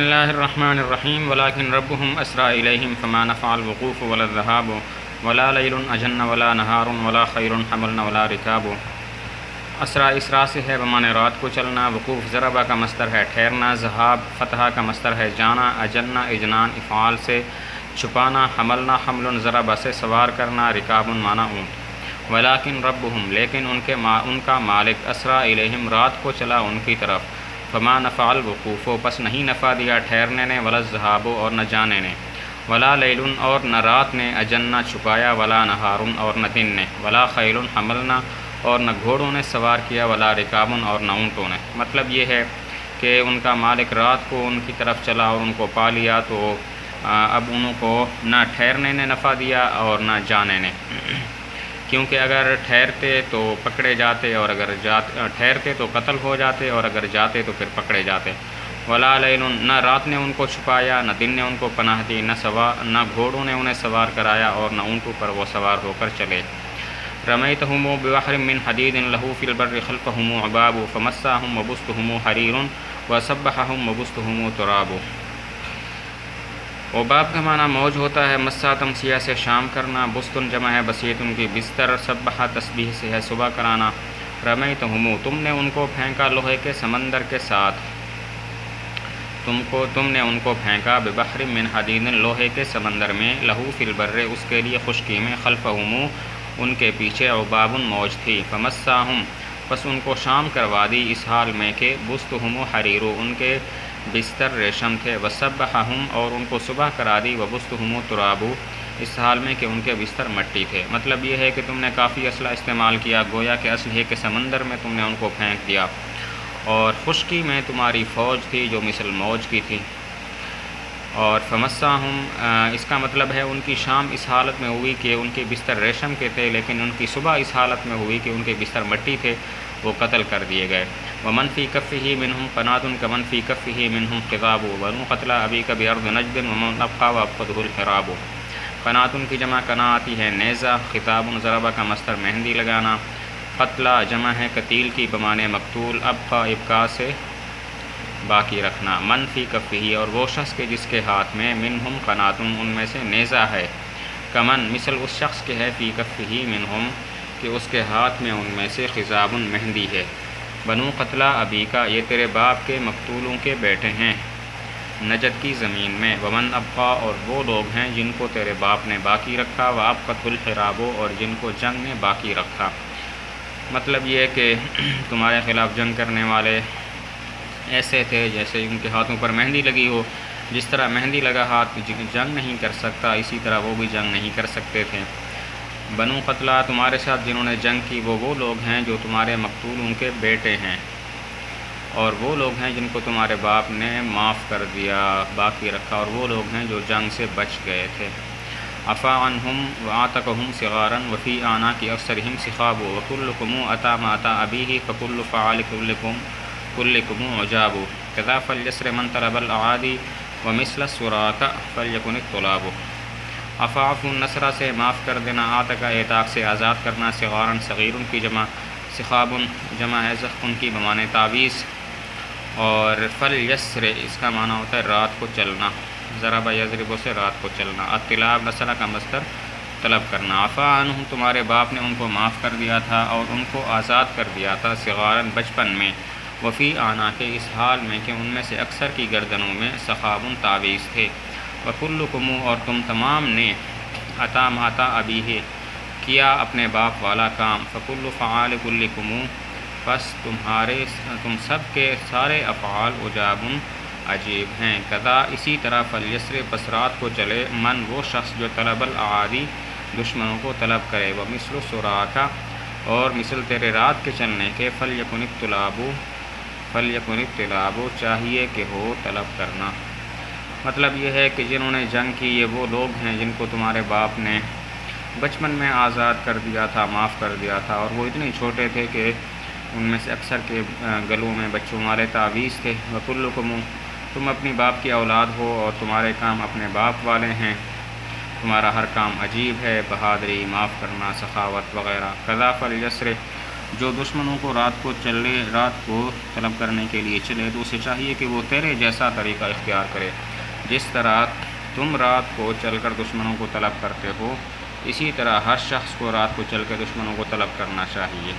اللہ الرحمن الرحیم ولکن ربهم اسرا الیہم فما نفع الوقوف ولا الذهاب ولا لیل اجن ولا نہار ولا خیر حملنا ولا رکاب۔ اسرا سے ہے بمانے رات کو چلنا، وقوف ضربہ کا مصدر ہے ٹھہرنا، ذہاب فتحہ کا مصدر ہے جانا، اجننا اجنان افعال سے چھپانا، حملنا حمل ضربہ سے سوار کرنا، رکاب معنی اونٹ۔ ولیکن ربهم لیکن ان کا مالک اسرا الیہم رات کو چلا ان کی طرف، فما نفع الوقوف پس نہیں نفع دیا ٹھہرنے نے، ولا الذہاب اور نہ جانے نے، ولا لیل اور نہ رات نے، اجننا چھپایا، ولا نہار اور نہ دن نے، ولا خیل حملنا اور نہ گھوڑوں نے سوار کیا، ولا رکاب اور نہ اونٹوں نے۔ مطلب یہ ہے کہ ان کا مالک رات کو ان کی طرف چلا اور ان کو پا لیا، تو اب انہوں کو نہ ٹھہرنے نے نفع دیا اور نہ جانے نے، کیونکہ اگر ٹھہرتے تو پکڑے جاتے، اور اگر ٹھہرتے تو قتل ہو جاتے، اور اگر جاتے تو پھر پکڑے جاتے۔ ولا لیل نہ رات نے ان کو چھپایا، نہ دن نے ان کو پناہ دی، نہ گھوڑوں نے انہیں سوار کرایا اور نہ اونٹوں پر وہ سوار ہو کر چلے۔ رمیتہم ببحر من حدید لہ فی البر خلفہم عباب فمساہم وبسطہم حریر وصبحہم وبسطہم تراب۔ عباب کا معنی موج ہوتا ہے، مسا تمسیہ سے شام کرنا، بستن جمع ہے بسیتن کی بستر، سبحہ تسبیح سے ہے صبح کرانا۔ رمیتہم تم نے ان کو پھینکا لوہے کے سمندر کے ساتھ، تم نے ان کو پھینکا ببحر من حدید لوہے کے سمندر میں، لہو فی البر اس کے لیے خشکی میں، خلفہم ان کے پیچھے عباب موج تھی، فمساہم پس ان کو شام کروا دی اس حال میں کہ بستہم حریر ان کے بستر ریشم تھے، وصبحہم اور ان کو صبح کرا دی، وبستہم تراب اس حال میں کہ ان کے بستر مٹی تھے۔ مطلب یہ ہے کہ تم نے کافی اسلحہ استعمال کیا، گویا کہ اسلحے کے سمندر میں تم نے ان کو پھینک دیا، اور خشکی میں تمہاری فوج تھی جو مثل موج کی تھی۔ اور فمساہم اس کا مطلب ہے ان کی شام اس حالت میں ہوئی کہ ان کے بستر ریشم کے تھے، لیکن ان کی صبح اس حالت میں ہوئی کہ ان کے بستر مٹی تھے، وہ قتل کر دیے گئے۔ ومن فی کفہ منہم قناۃ کمن فی کفہ منہم قضاب بنو قتلی ابیک بارض نجد ومن ابقى وابقدہ الحراب۔ قناۃ کی جمع قنا آتی ہے نیزہ، خطاب ضربہ کا مصدر مہندی لگانا، قتلہ جمع ہے قتیل کی بمانے مقتول، ابقى ابقاء سے باقی رکھنا، من فی کفہ اور وہ شخص کے جس کے ہاتھ میں، منہم قناۃ ان میں سے نیزہ ہے، کمن مثل اس شخص کے ہے، فی کفہ منہم کہ اس کے ہاتھ میں ان میں سے خضاب مہندی ہے۔ بنو قتلی ابیک یہ تیرے باپ کے مقتولوں کے بیٹے ہیں نجد کی زمین میں، ومن ابقى اور وہ لوگ ہیں جن کو تیرے باپ نے باقی رکھا، وابقته الحراب اور جن کو جنگ نے باقی رکھا۔ مطلب یہ ہے کہ تمہارے خلاف جنگ کرنے والے ایسے تھے جیسے ان کے ہاتھوں پر مہندی لگی ہو، جس طرح مہندی لگا ہاتھ جنگ نہیں کر سکتا، اسی طرح وہ بھی جنگ نہیں کر سکتے تھے۔ بنو قتلی تمہارے ساتھ جنہوں نے جنگ کی وہ لوگ ہیں جو تمہارے مقتول ان کے بیٹے ہیں، اور وہ لوگ ہیں جن کو تمہارے باپ نے معاف کر دیا، باقی رکھا، اور وہ لوگ ہیں جو جنگ سے بچ گئے تھے۔ عفا عنہم وعتقہم صغارا وفی اعناق اکثرہم صخاب وکلکم اتی ما اتی ابیہ فکل فعال کلکم عجاب کذا فلیسر من طلب الاعادی ومثل السراک فلیکن الطلاب۔ عفاف نصرہ سے معاف کر دینا، آتکا اعتاق سے آزاد کرنا، صغارن صغیرن کی جمع، صخابن جمع ہے زخم کی بمانے تعویذ، اور فلیسر اس کا معنی ہوتا ہے رات کو چلنا، ضرب یضرب سے رات کو چلنا، اطلاب نصرہ کا مصدر طلب کرنا۔ عفا عنہم تمہارے باپ نے ان کو معاف کر دیا تھا اور ان کو آزاد کر دیا تھا، صغارن بچپن میں، وفی اعناق اس حال میں کہ ان میں سے اکثر کی گردنوں میں صخابن تعویذ تھے، وکلکم اور تم تمام نے، اتی ما اتی ابیہ کیا اپنے باپ والا کام، فکل فعال کلکم پس تم سب کے سارے افعال عجاب عجیب ہیں، کذا اسی طرح فلیسر پس رات کو چلے، من وہ شخص جو طلب الاعادی دشمنوں کو طلب کرے، ومثل السراک اور مثل تیرے رات کے چلنے کے، فلیکن الطلاب چاہیے کہ ہو طلب کرنا۔ مطلب یہ ہے کہ جنہوں نے جنگ کی یہ وہ لوگ ہیں جن کو تمہارے باپ نے بچپن میں آزاد کر دیا تھا، معاف کر دیا تھا، اور وہ اتنے چھوٹے تھے کہ ان میں سے اکثر کے گلوں میں بچوں والے تعویذ تھے۔ وکلکم تم اپنی باپ کی اولاد ہو اور تمہارے کام اپنے باپ والے ہیں، تمہارا ہر کام عجیب ہے، بہادری، معاف کرنا، سخاوت وغیرہ۔ کذا فلیسر جو دشمنوں کو رات کو طلب کرنے کے لیے چلے تو اسے چاہیے کہ وہ تیرے جیسا طریقہ اختیار کرے، جس طرح تم رات کو چل کر دشمنوں کو طلب کرتے ہو، اسی طرح ہر شخص کو رات کو چل کے دشمنوں کو طلب کرنا چاہیے۔